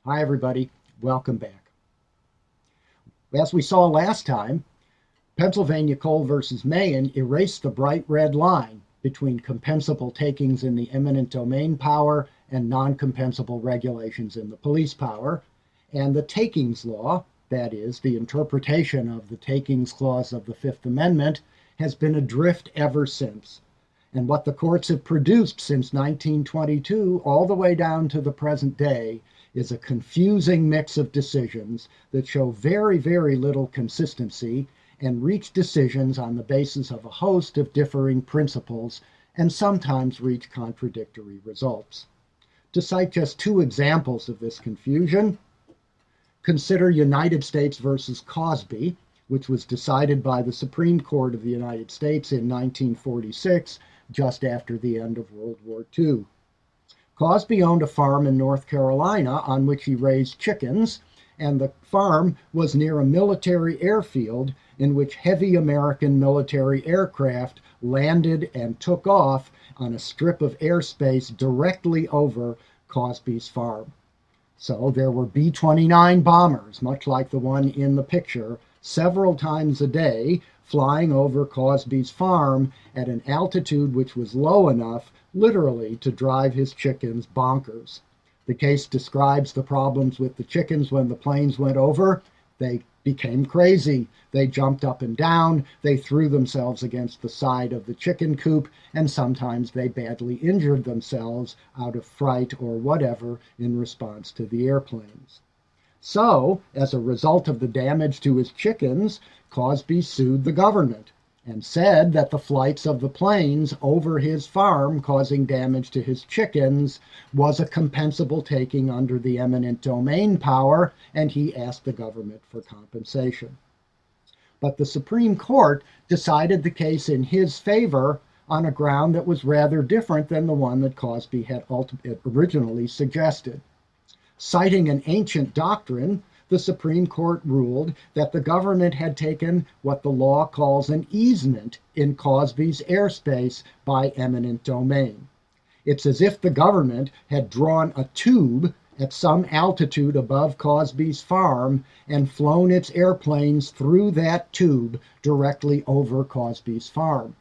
Hi, everybody. Welcome back. As we saw last time, Pennsylvania Coal versus Maine erased the bright red line between compensable takings in the eminent domain power and non-compensable regulations in the police power, and the takings law, that is, the interpretation of the takings clause of the Fifth Amendment, has been adrift ever since. And what the courts have produced since 1922 all the way down to the present day is a confusing mix of decisions that show very, very little consistency and reach decisions on the basis of a host of differing principles and sometimes reach contradictory results. To cite just two examples of this confusion, consider United States versus Cosby, which was decided by the Supreme Court of the United States in 1946, just after the end of World War II. Cosby owned a farm in North Carolina on which he raised chickens, and the farm was near a military airfield in which heavy American military aircraft landed and took off on a strip of airspace directly over Cosby's farm. So there were B-29 bombers, much like the one in the picture, several times a day flying over Cosby's farm at an altitude which was low enough, literally, to drive his chickens bonkers. The case describes the problems with the chickens when the planes went over. They became crazy. They jumped up and down. They threw themselves against the side of the chicken coop, and sometimes they badly injured themselves out of fright or whatever in response to the airplanes. So, as a result of the damage to his chickens, Cosby sued the government and said that the flights of the planes over his farm causing damage to his chickens was a compensable taking under the eminent domain power, and he asked the government for compensation. But the Supreme Court decided the case in his favor on a ground that was rather different than the one that Cosby had originally suggested. Citing an ancient doctrine, the Supreme Court ruled that the government had taken what the law calls an easement in Cosby's airspace by eminent domain. It's as if the government had drawn a tube at some altitude above Cosby's farm and flown its airplanes through that tube directly over Cosby's farm.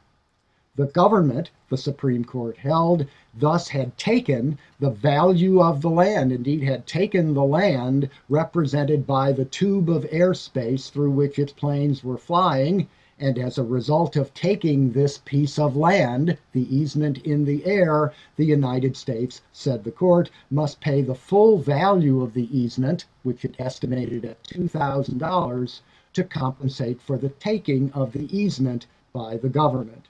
The government, the Supreme Court held, thus had taken the value of the land, indeed had taken the land represented by the tube of airspace through which its planes were flying, and as a result of taking this piece of land, the easement in the air, the United States, said the court, must pay the full value of the easement, which it estimated at $2,000, to compensate for the taking of the easement by the government.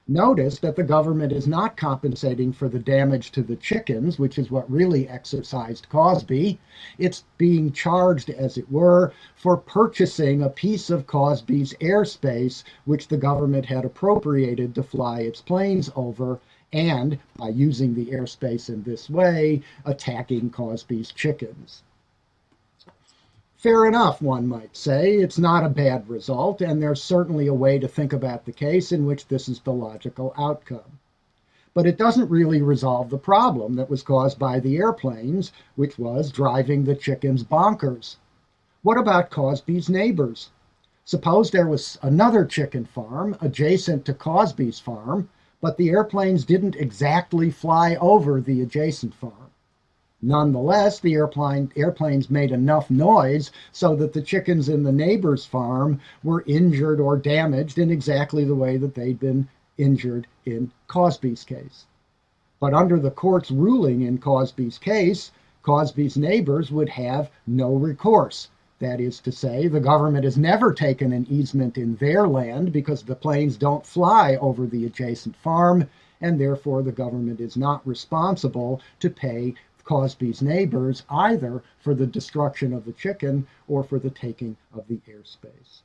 Notice that the government is not compensating for the damage to the chickens, which is what really exercised Cosby. It's being charged, as it were, for purchasing a piece of Cosby's airspace, which the government had appropriated to fly its planes over, and, by using the airspace in this way, attacking Cosby's chickens. Fair enough, one might say. It's not a bad result, and there's certainly a way to think about the case in which this is the logical outcome. But it doesn't really resolve the problem that was caused by the airplanes, which was driving the chickens bonkers. What about Cosby's neighbors? Suppose there was another chicken farm adjacent to Cosby's farm, but the airplanes didn't exactly fly over the adjacent farm. Nonetheless, the airplanes made enough noise so that the chickens in the neighbor's farm were injured or damaged in exactly the way that they'd been injured in Cosby's case. But under the court's ruling in Cosby's case, Cosby's neighbors would have no recourse. That is to say, the government has never taken an easement in their land because the planes don't fly over the adjacent farm, and therefore the government is not responsible to pay Cosby's neighbors either for the destruction of the chicken or for the taking of the airspace.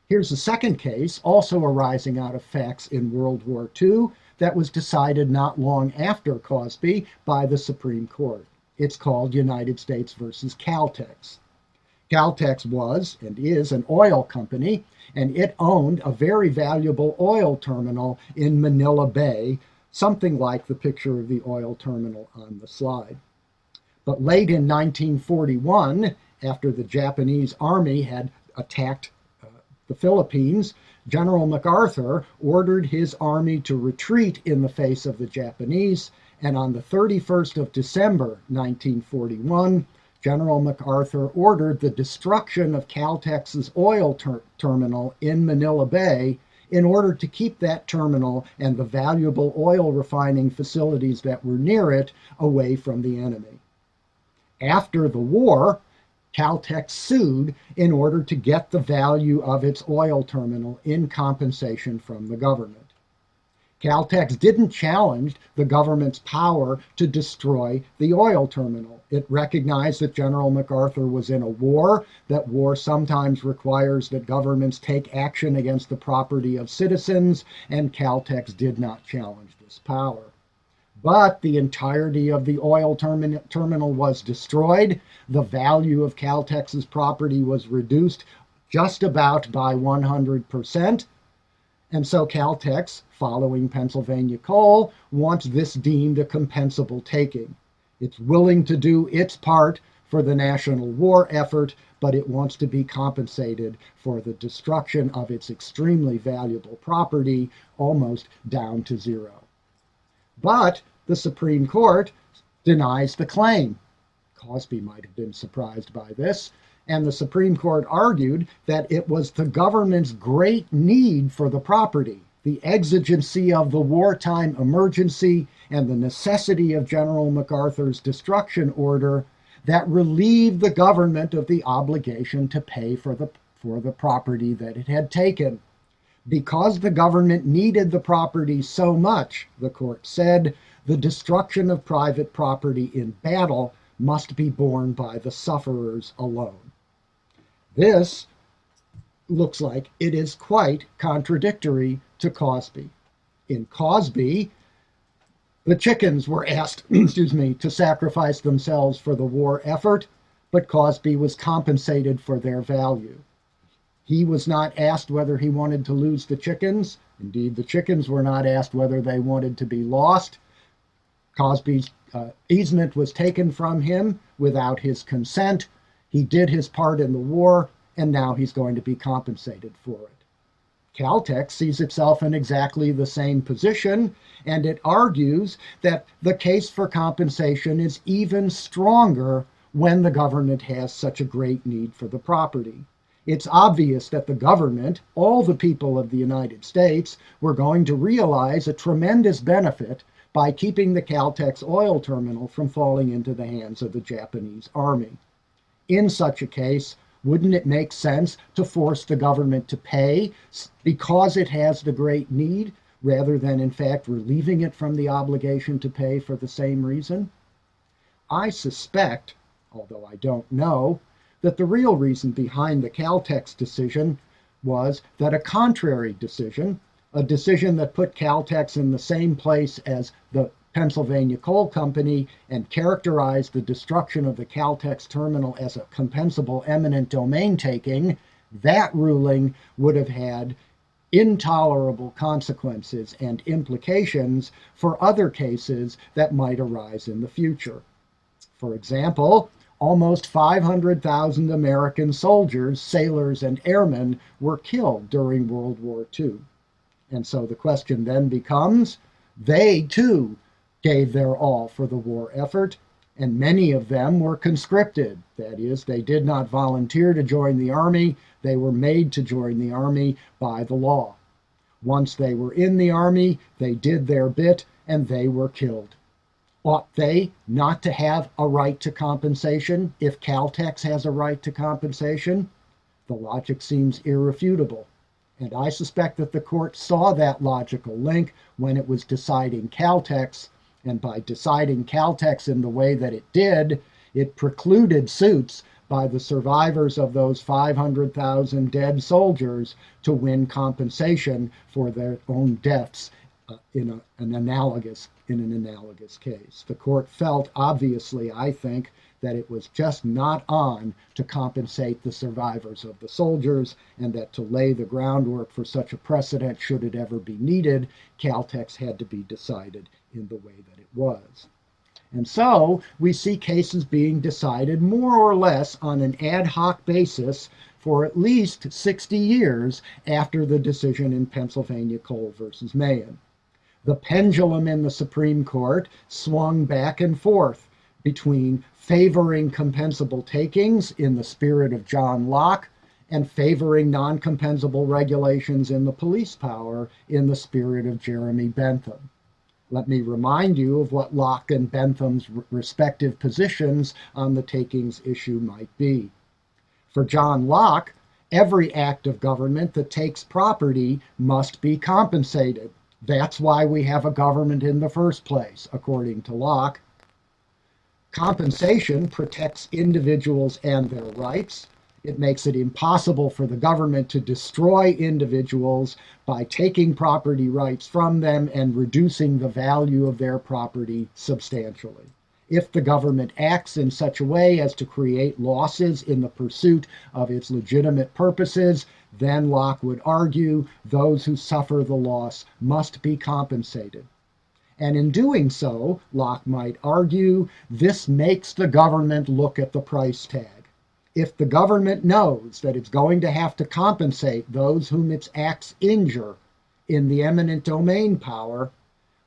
Here's a second case, also arising out of facts in World War II, that was decided not long after Cosby by the Supreme Court. It's called United States versus Caltex. Caltex was and is an oil company, and it owned a very valuable oil terminal in Manila Bay, something like the picture of the oil terminal on the slide. But late in 1941, after the Japanese army had attacked the Philippines, General MacArthur ordered his army to retreat in the face of the Japanese, and on the 31st of December 1941, General MacArthur ordered the destruction of Caltex's oil terminal in Manila Bay in order to keep that terminal and the valuable oil refining facilities that were near it away from the enemy. After the war, Caltex sued in order to get the value of its oil terminal in compensation from the government. Caltex didn't challenge the government's power to destroy the oil terminal. It recognized that General MacArthur was in a war, that war sometimes requires that governments take action against the property of citizens, and Caltex did not challenge this power. But the entirety of the oil terminal was destroyed. The value of Caltex's property was reduced just about by 100%. And so Caltex, following Pennsylvania Coal, wants this deemed a compensable taking. It's willing to do its part for the national war effort, but it wants to be compensated for the destruction of its extremely valuable property, almost down to zero. But the Supreme Court denies the claim. Cosby might have been surprised by this. And the Supreme Court argued that it was the government's great need for the property, the exigency of the wartime emergency, and the necessity of General MacArthur's destruction order that relieved the government of the obligation to pay for the property that it had taken. Because the government needed the property so much, the court said, the destruction of private property in battle must be borne by the sufferers alone. This looks like it is quite contradictory to Cosby. In Cosby, the chickens were asked, to sacrifice themselves for the war effort, but Cosby was compensated for their value. He was not asked whether he wanted to lose the chickens. Indeed, the chickens were not asked whether they wanted to be lost. Cosby's easement was taken from him without his consent. He did his part in the war, and now he's going to be compensated for it. Caltex sees itself in exactly the same position, and it argues that the case for compensation is even stronger when the government has such a great need for the property. It's obvious that the government, all the people of the United States, were going to realize a tremendous benefit by keeping the Caltex oil terminal from falling into the hands of the Japanese army. In such a case, wouldn't it make sense to force the government to pay because it has the great need, rather than in fact relieving it from the obligation to pay for the same reason? I suspect, although I don't know, that the real reason behind the Caltex decision was that a contrary decision, a decision that put Caltex in the same place as the Pennsylvania Coal Company and characterized the destruction of the Caltex terminal as a compensable eminent domain taking, that ruling would have had intolerable consequences and implications for other cases that might arise in the future. For example, almost 500,000 American soldiers, sailors, and airmen were killed during World War II. And so the question then becomes, they too gave their all for the war effort, and many of them were conscripted. That is, they did not volunteer to join the army, they were made to join the army by the law. Once they were in the army, they did their bit, and they were killed. Ought they not to have a right to compensation if Caltex has a right to compensation? The logic seems irrefutable. And I suspect that the court saw that logical link when it was deciding Caltex, and by deciding Caltex in the way that it did, it precluded suits by the survivors of those 500,000 dead soldiers to win compensation for their own deaths in an analogous case. The court felt, obviously, I think, that it was just not on to compensate the survivors of the soldiers, and that to lay the groundwork for such a precedent, should it ever be needed, Caltex had to be decided in the way that it was. And so we see cases being decided more or less on an ad hoc basis for at least 60 years after the decision in Pennsylvania Cole versus Mahan. The pendulum in the Supreme Court swung back and forth between favoring compensable takings in the spirit of John Locke and favoring non-compensable regulations in the police power in the spirit of Jeremy Bentham. Let me remind you of what Locke and Bentham's respective positions on the takings issue might be. For John Locke, every act of government that takes property must be compensated. That's why we have a government in the first place, according to Locke. Compensation protects individuals and their rights. It makes it impossible for the government to destroy individuals by taking property rights from them and reducing the value of their property substantially. If the government acts in such a way as to create losses in the pursuit of its legitimate purposes, then Locke would argue those who suffer the loss must be compensated. And in doing so, Locke might argue, this makes the government look at the price tag. If the government knows that it's going to have to compensate those whom its acts injure in the eminent domain power,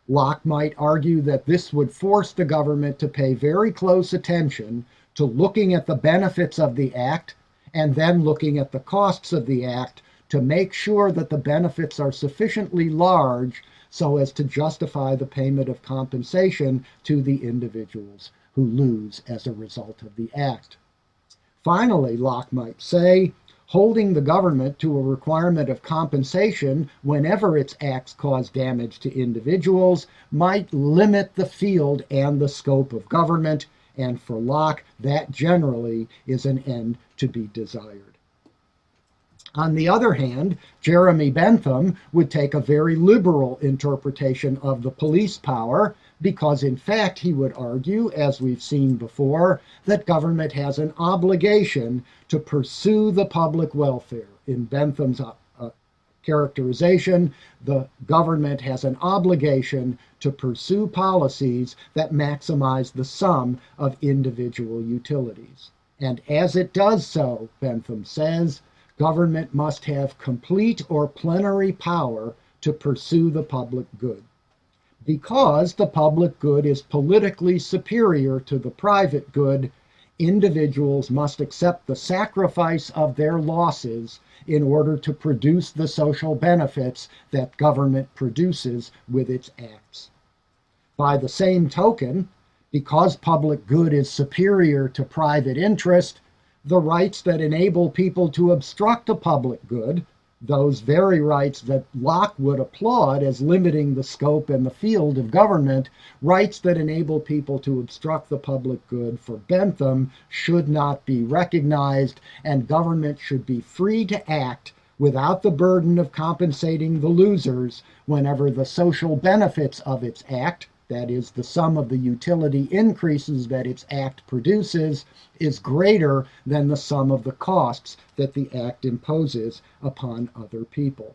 Locke might argue that this would force the government to pay very close attention to looking at the benefits of the act and then looking at the costs of the act to make sure that the benefits are sufficiently large so as to justify the payment of compensation to the individuals who lose as a result of the act. Finally, Locke might say, holding the government to a requirement of compensation whenever its acts cause damage to individuals might limit the field and the scope of government, and for Locke, that generally is an end to be desired. On the other hand, Jeremy Bentham would take a very liberal interpretation of the police power because, in fact, he would argue, as we've seen before, that government has an obligation to pursue the public welfare. In Bentham's characterization, the government has an obligation to pursue policies that maximize the sum of individual utilities. And as it does so, Bentham says, government must have complete or plenary power to pursue the public good. Because the public good is politically superior to the private good, individuals must accept the sacrifice of their losses in order to produce the social benefits that government produces with its acts. By the same token, because public good is superior to private interest, the rights that enable people to obstruct a public good, those very rights that Locke would applaud as limiting the scope and the field of government, rights that enable people to obstruct the public good for Bentham should not be recognized, and government should be free to act without the burden of compensating the losers whenever the social benefits of its act, that is, the sum of the utility increases that its act produces, is greater than the sum of the costs that the act imposes upon other people.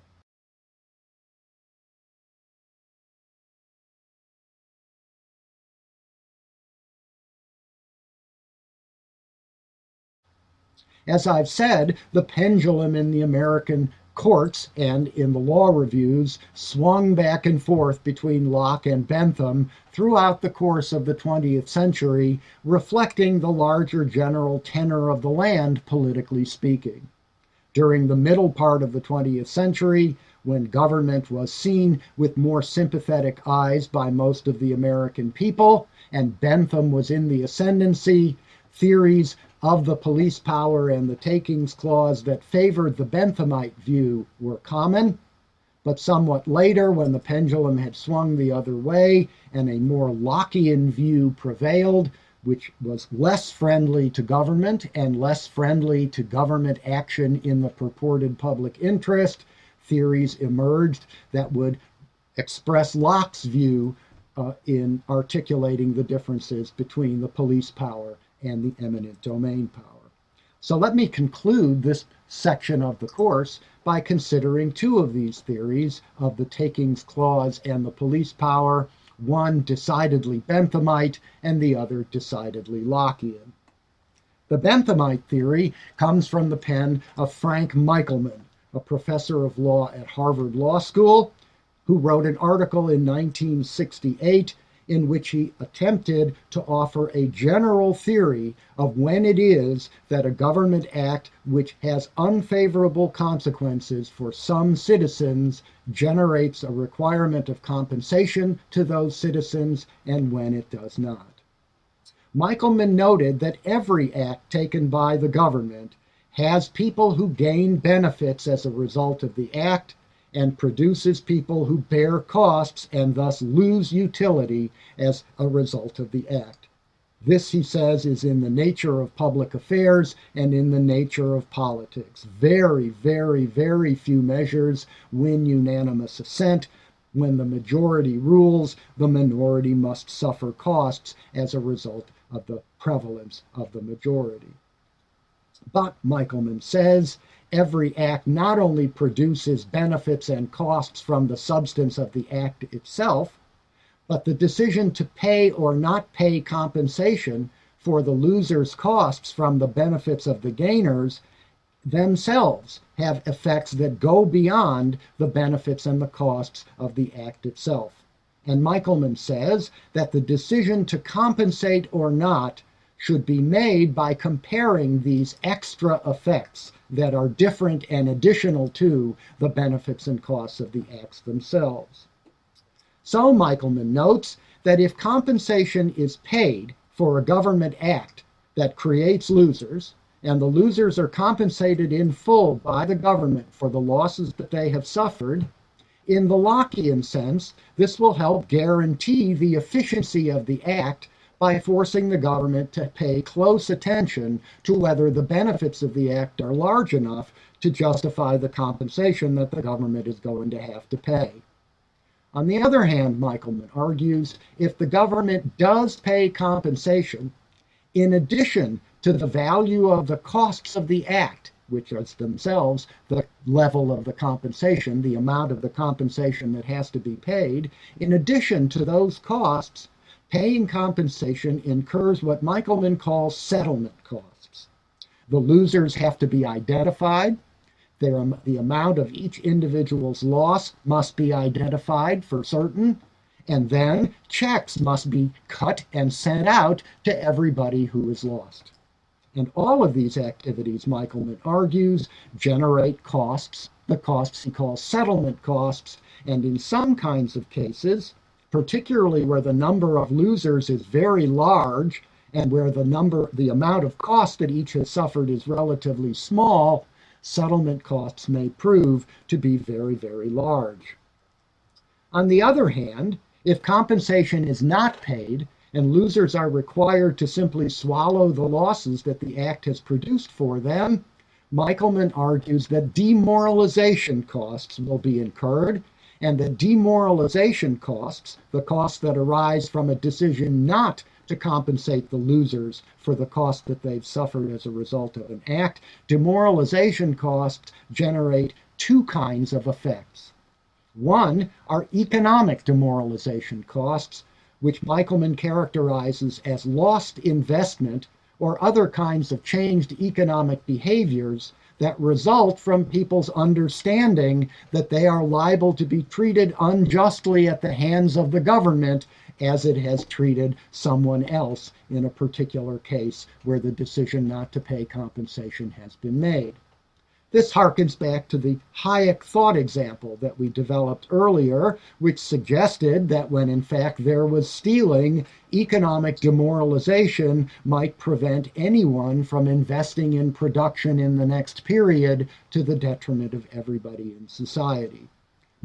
As I've said, the pendulum in the American courts and in the law reviews swung back and forth between Locke and Bentham throughout the course of the 20th century, reflecting the larger general tenor of the land, politically speaking. During the middle part of the 20th century, when government was seen with more sympathetic eyes by most of the American people, and Bentham was in the ascendancy, theories of the police power and the takings clause that favored the Benthamite view were common, but somewhat later, when the pendulum had swung the other way and a more Lockean view prevailed, which was less friendly to government and less friendly to government action in the purported public interest, theories emerged that would express Locke's view in articulating the differences between the police power and the eminent domain power. So let me conclude this section of the course by considering two of these theories of the takings clause and the police power, one decidedly Benthamite and the other decidedly Lockean. The Benthamite theory comes from the pen of Frank Michelman, a professor of law at Harvard Law School, who wrote an article in 1968 in which he attempted to offer a general theory of when it is that a government act which has unfavorable consequences for some citizens generates a requirement of compensation to those citizens and when it does not. Michelman noted that every act taken by the government has people who gain benefits as a result of the act and produces people who bear costs and thus lose utility as a result of the act. This, he says, is in the nature of public affairs and in the nature of politics. Very, very, very few measures win unanimous assent. When the majority rules, the minority must suffer costs as a result of the prevalence of the majority. But, Michelman says, every act not only produces benefits and costs from the substance of the act itself, but the decision to pay or not pay compensation for the loser's costs from the benefits of the gainers themselves have effects that go beyond the benefits and the costs of the act itself. And Michelman says that the decision to compensate or not should be made by comparing these extra effects that are different and additional to the benefits and costs of the acts themselves. So Michelman notes that if compensation is paid for a government act that creates losers, and the losers are compensated in full by the government for the losses that they have suffered, in the Lockean sense, this will help guarantee the efficiency of the act by forcing the government to pay close attention to whether the benefits of the act are large enough to justify the compensation that the government is going to have to pay. On the other hand, Michelman argues, if the government does pay compensation, in addition to the value of the costs of the act, which is themselves the level of the compensation, the amount of the compensation that has to be paid, in addition to those costs, paying compensation incurs what Michelman calls settlement costs. The losers have to be identified. The amount of each individual's loss must be identified for certain, and then checks must be cut and sent out to everybody who is lost. And all of these activities, Michelman argues, generate costs, the costs he calls settlement costs, and in some kinds of cases, particularly where the number of losers is very large and where the amount of cost that each has suffered is relatively small, settlement costs may prove to be very, very large. On the other hand, if compensation is not paid and losers are required to simply swallow the losses that the act has produced for them, Michelman argues that demoralization costs will be incurred, and that demoralization costs, the costs that arise from a decision not to compensate the losers for the cost that they've suffered as a result of an act, demoralization costs generate two kinds of effects. One are economic demoralization costs, which Michelman characterizes as lost investment or other kinds of changed economic behaviors that result from people's understanding that they are liable to be treated unjustly at the hands of the government as it has treated someone else in a particular case where the decision not to pay compensation has been made. This harkens back to the Hayek thought example that we developed earlier, which suggested that when in fact there was stealing, economic demoralization might prevent anyone from investing in production in the next period to the detriment of everybody in society.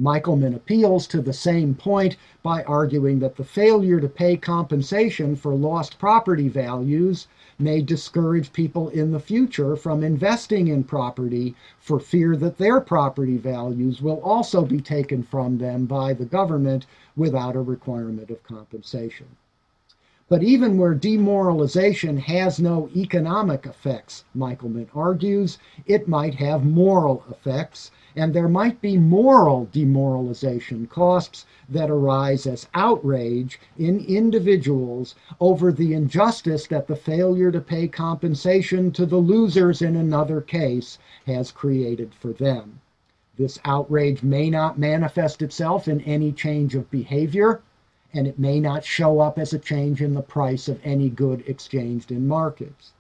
Michelman appeals to the same point by arguing that the failure to pay compensation for lost property values may discourage people in the future from investing in property for fear that their property values will also be taken from them by the government without a requirement of compensation. But even where demoralization has no economic effects, Michelman argues, it might have moral effects, and there might be moral demoralization costs that arise as outrage in individuals over the injustice that the failure to pay compensation to the losers in another case has created for them. This outrage may not manifest itself in any change of behavior, and it may not show up as a change in the price of any good exchanged in markets.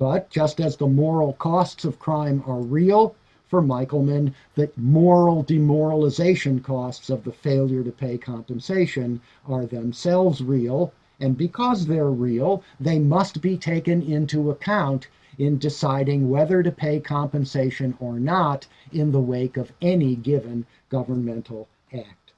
But just as the moral costs of crime are real, for Michelman, the moral demoralization costs of the failure to pay compensation are themselves real, and because they're real, they must be taken into account in deciding whether to pay compensation or not in the wake of any given governmental act.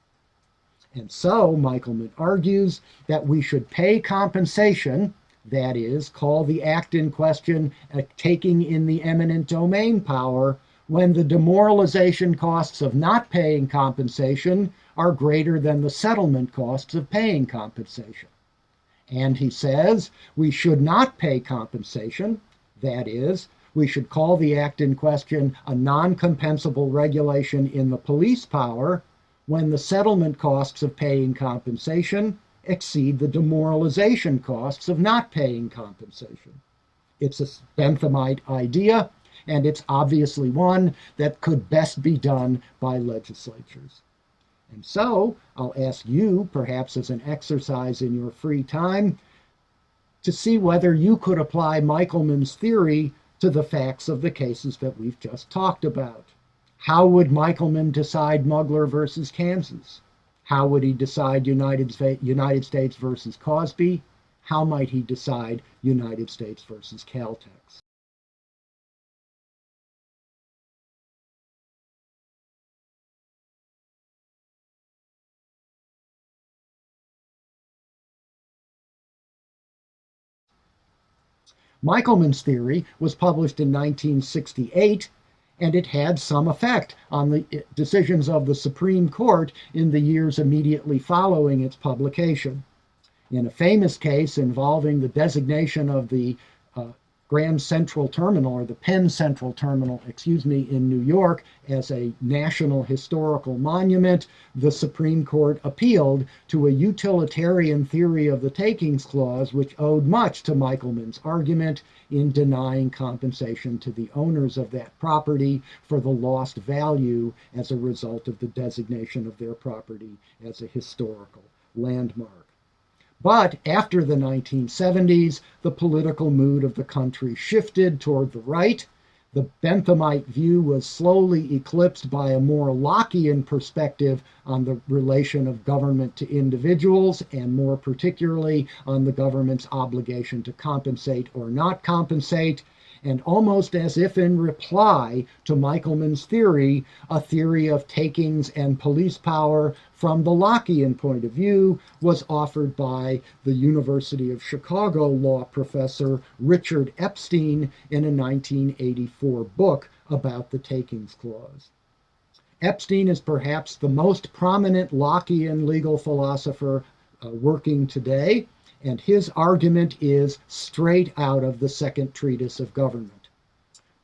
And so, Michelman argues that we should pay compensation, that is, call the act in question a taking in the eminent domain power, when the demoralization costs of not paying compensation are greater than the settlement costs of paying compensation. And he says we should not pay compensation, that is, we should call the act in question a non-compensable regulation in the police power, when the settlement costs of paying compensation exceed the demoralization costs of not paying compensation. It's a Benthamite idea, and it's obviously one that could best be done by legislatures. And so I'll ask you, perhaps as an exercise in your free time, to see whether you could apply Michelman's theory to the facts of the cases that we've just talked about. How would Michelman decide Mugler versus Kansas? How would he decide United States versus Cosby? How might he decide United States versus Caltex? Michelman's theory was published in 1968, and it had some effect on the decisions of the Supreme Court in the years immediately following its publication. In a famous case involving the designation of the Grand Central Terminal, or the Penn Central Terminal, in New York as a national historical monument, the Supreme Court appealed to a utilitarian theory of the Takings Clause, which owed much to Michelman's argument in denying compensation to the owners of that property for the lost value as a result of the designation of their property as a historical landmark. But after the 1970s, the political mood of the country shifted toward the right. The Benthamite view was slowly eclipsed by a more Lockean perspective on the relation of government to individuals, and more particularly on the government's obligation to compensate or not compensate. And almost as if in reply to Michelman's theory, a theory of takings and police power from the Lockean point of view was offered by the University of Chicago law professor Richard Epstein in a 1984 book about the Takings Clause. Epstein is perhaps the most prominent Lockean legal philosopher working today, and his argument is straight out of the Second Treatise of Government.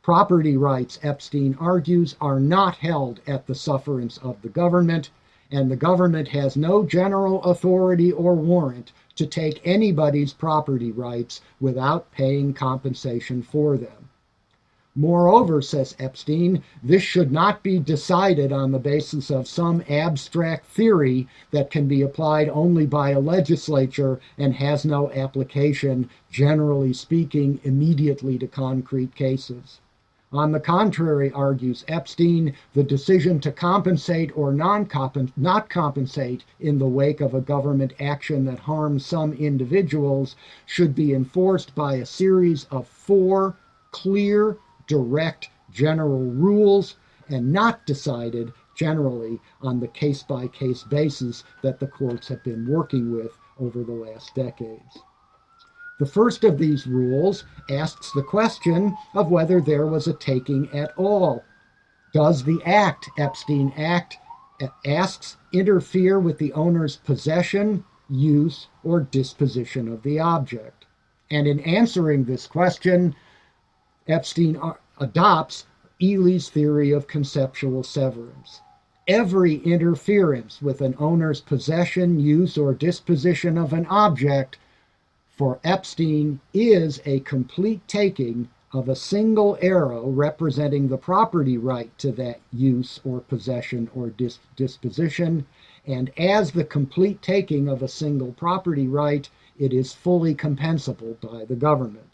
Property rights, Epstein argues, are not held at the sufferance of the government, and the government has no general authority or warrant to take anybody's property rights without paying compensation for them. Moreover, says Epstein, this should not be decided on the basis of some abstract theory that can be applied only by a legislature and has no application, generally speaking, immediately to concrete cases. On the contrary, argues Epstein, the decision to compensate or not compensate in the wake of a government action that harms some individuals should be enforced by a series of 4 clear, direct general rules, and not decided generally on the case-by-case basis that the courts have been working with over the last decades. The first of these rules asks the question of whether there was a taking at all. Does the act, Epstein asks, interfere with the owner's possession, use, or disposition of the object. And in answering this question, Epstein adopts Ely's theory of conceptual severance. Every interference with an owner's possession, use, or disposition of an object for Epstein is a complete taking of a single arrow representing the property right to that use or possession or disposition, and as the complete taking of a single property right, it is fully compensable by the government.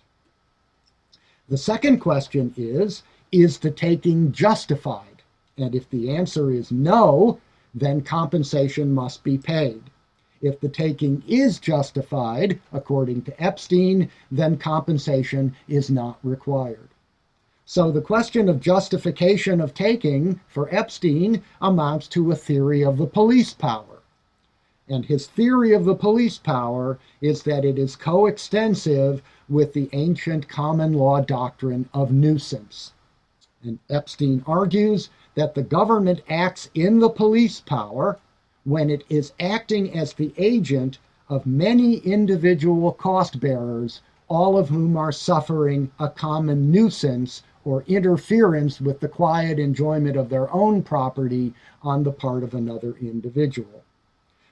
The second question is the taking justified? And if the answer is no, then compensation must be paid. If the taking is justified, according to Epstein, then compensation is not required. So the question of justification of taking for Epstein amounts to a theory of the police power. And his theory of the police power is that it is coextensive with the ancient common law doctrine of nuisance. And Epstein argues that the government acts in the police power when it is acting as the agent of many individual cost bearers, all of whom are suffering a common nuisance or interference with the quiet enjoyment of their own property on the part of another individual.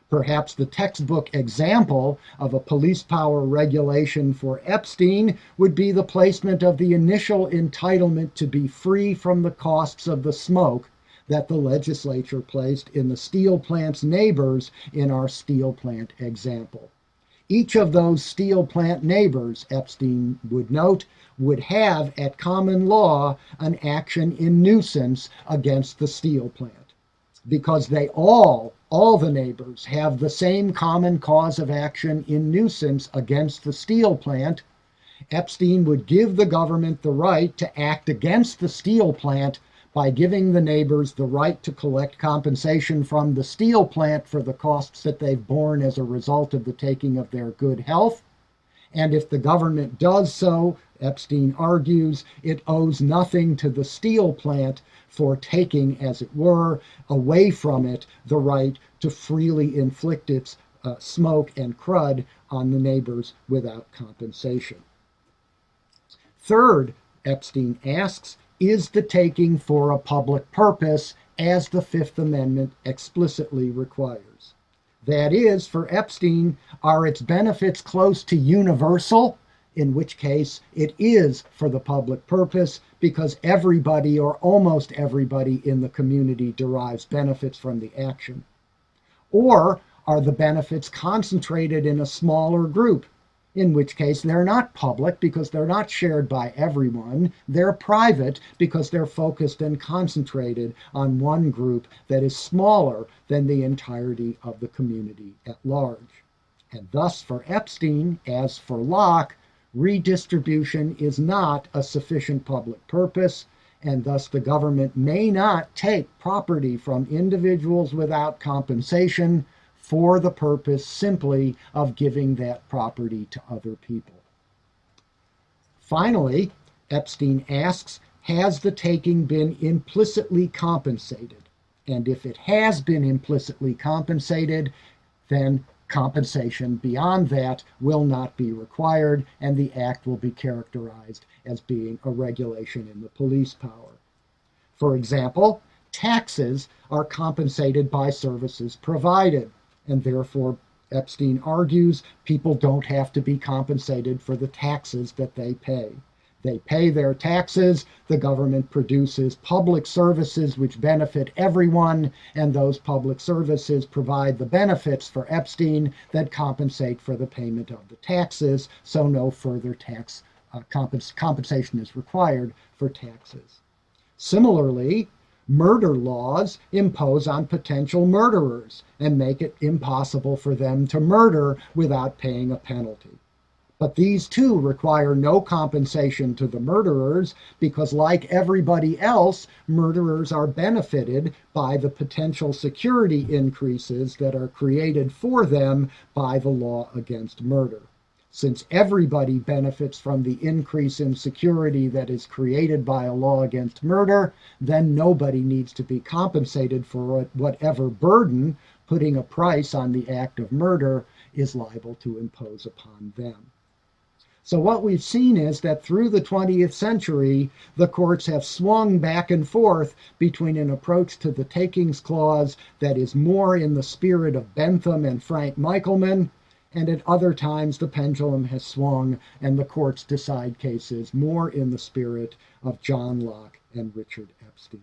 Perhaps the textbook example of a police power regulation for Epstein would be the placement of the initial entitlement to be free from the costs of the smoke that the legislature placed in the steel plant's neighbors in our steel plant example. Each of those steel plant neighbors, Epstein would note, would have at common law an action in nuisance against the steel plant, because they all the neighbors have the same common cause of action in nuisance against the steel plant. Epstein would give the government the right to act against the steel plant by giving the neighbors the right to collect compensation from the steel plant for the costs that they've borne as a result of the taking of their good health. And if the government does so, Epstein argues, it owes nothing to the steel plant for taking, as it were, away from it the right to freely inflict its smoke and crud on the neighbors without compensation. Third, Epstein asks, is the taking for a public purpose as the Fifth Amendment explicitly requires? That is, for Epstein, are its benefits close to universal, in which case it is for the public purpose because everybody or almost everybody in the community derives benefits from the action? Or are the benefits concentrated in a smaller group, in which case they're not public because they're not shared by everyone. They're private because they're focused and concentrated on one group that is smaller than the entirety of the community at large. And thus, for Epstein, as for Locke, redistribution is not a sufficient public purpose, and thus the government may not take property from individuals without compensation for the purpose simply of giving that property to other people. Finally, Epstein asks, has the taking been implicitly compensated? And if it has been implicitly compensated, then compensation beyond that will not be required, and the act will be characterized as being a regulation in the police power. For example, taxes are compensated by services provided, and therefore, Epstein argues, people don't have to be compensated for the taxes that they pay. They pay their taxes, the government produces public services which benefit everyone, and those public services provide the benefits for Epstein that compensate for the payment of the taxes, so no further tax compensation is required for taxes. Similarly, murder laws impose on potential murderers and make it impossible for them to murder without paying a penalty. But these too require no compensation to the murderers because, like everybody else, murderers are benefited by the potential security increases that are created for them by the law against murder. Since everybody benefits from the increase in security that is created by a law against murder, then nobody needs to be compensated for whatever burden putting a price on the act of murder is liable to impose upon them. So what we've seen is that through the 20th century, the courts have swung back and forth between an approach to the takings clause that is more in the spirit of Bentham and Frank Michelman, and at other times the pendulum has swung and the courts decide cases more in the spirit of John Locke and Richard Epstein.